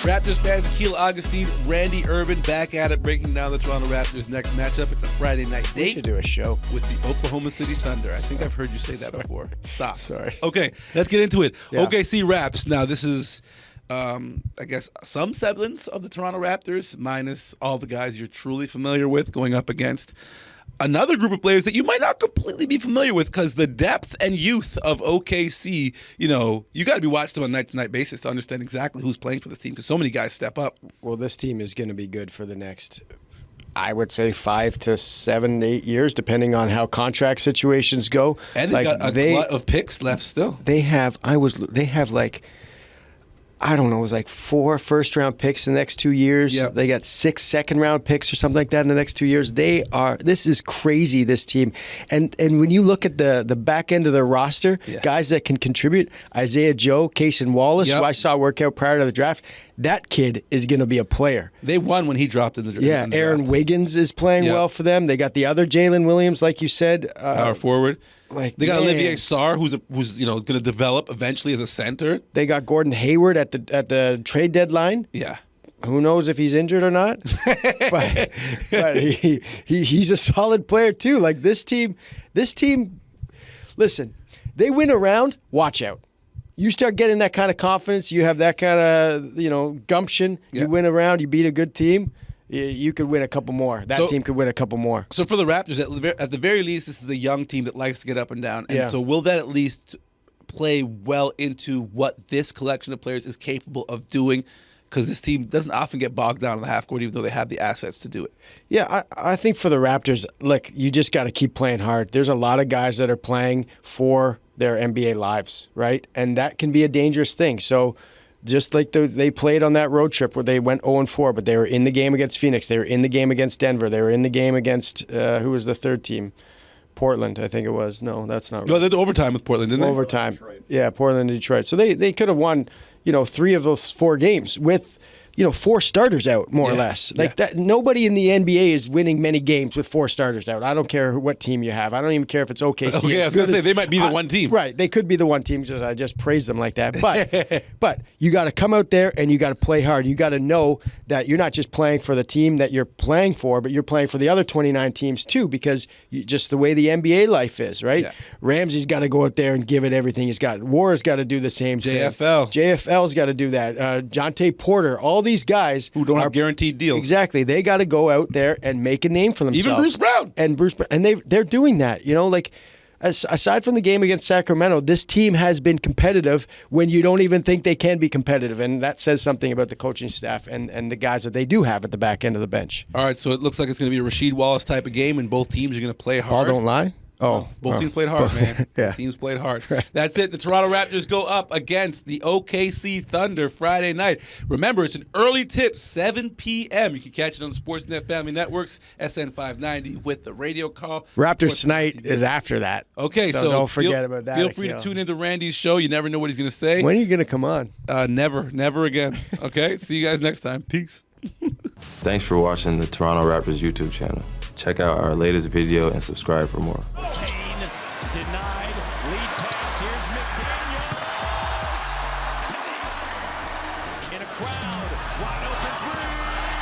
Raptors fans, Akil, Augustine, Randy Urban back at it, breaking down the Toronto Raptors' next matchup. It's a Friday night date. We should do a show with the Oklahoma City Thunder. I think I've heard you say that before. Stop. Sorry. Okay, let's get into it. Yeah. OKC Raps. Now, this is, I guess, some semblance of the Toronto Raptors, minus all the guys you're truly familiar with, going up against another group of players that you might not completely be familiar with, because the depth and youth of OKC, you got to be watching them on a night-to-night basis to understand exactly who's playing for this team, because so many guys step up. Well, this team is going to be good for the next, I would say, 5 to 7, 8 years, depending on how contract situations go. And they've got a lot of picks left still. They have, I don't know, it was like 4 first-round picks in the next 2 years. Yep. They got 6 second-round picks or something like that in the next 2 years. This is crazy, this team. And when you look at the back end of their roster, guys that can contribute, Isaiah Joe, Cason Wallace, who I saw work out prior to the draft, that kid is going to be a player. They won when he dropped in the draft. Yeah, Aaron Wiggins is playing well for them. They got the other Jalen Williams, like you said. Power forward. They got Olivier Sarr, who's going to develop eventually as a center. They got Gordon Hayward at the trade deadline. Yeah. Who knows if he's injured or not? but he's a solid player too. Like this team, listen, they win a round, watch out. You start getting that kind of confidence, you have that kind of, gumption, you win a round, you beat a good team, you could win a couple more. That team could win a couple more. So for the Raptors, at the very least, this is a young team that likes to get up and down. And so will that at least play well into what this collection of players is capable of doing? Because this team doesn't often get bogged down in the half court, even though they have the assets to do it. Yeah, I think for the Raptors, look, you just got to keep playing hard. There's a lot of guys that are playing for their NBA lives, right? And that can be a dangerous thing. So just like they played on that road trip where they went 0-4, but they were in the game against Phoenix. They were in the game against Denver. They were in the game against, who was the third team? Portland, I think it was. No, that's not right. No, they did overtime with Portland, didn't they? Overtime. Yeah, Portland and Detroit. So they could have won, 3 of those 4 games with 4 starters out, more or less. Like that. Nobody in the NBA is winning many games with 4 starters out. I don't care what team you have. I don't even care if it's OKC. Okay, I was going to say, they might be the one team. Right, they could be the one team. I just praised them like that. But you got to come out there and you got to play hard. You got to know that you're not just playing for the team that you're playing for, but you're playing for the other 29 teams too, because just the way the NBA life is, right? Yeah. Ramsey's got to go out there and give it everything he's got. Warren's got to do the same thing. JFL's got to do that. Jonte Porter, all these guys who don't have guaranteed deals. Exactly. They got to go out there and make a name for themselves. Even Bruce Brown. And they're doing that. Aside from the game against Sacramento, this team has been competitive when you don't even think they can be competitive, and that says something about the coaching staff and the guys that they do have at the back end of the bench. All right, so it looks like it's going to be a Rasheed Wallace type of game, and both teams are going to play hard. Ball don't lie. Both teams played hard, man. Both teams played hard. That's it. The Toronto Raptors go up against the OKC Thunder Friday night. Remember, it's an early tip, 7 p.m. You can catch it on the Sportsnet Family Networks, SN 590 with the radio call. Raptors tonight is after that. Okay, so don't forget about that. Feel free to tune into Randy's show. You never know what he's going to say. When are you going to come on? Never again. Okay, see you guys next time. Peace. Thanks for watching the Toronto Raptors YouTube channel. Check out our latest video and subscribe for more. Kane denied. Lead pass. Here's McDaniels. In a crowd. Wide open three.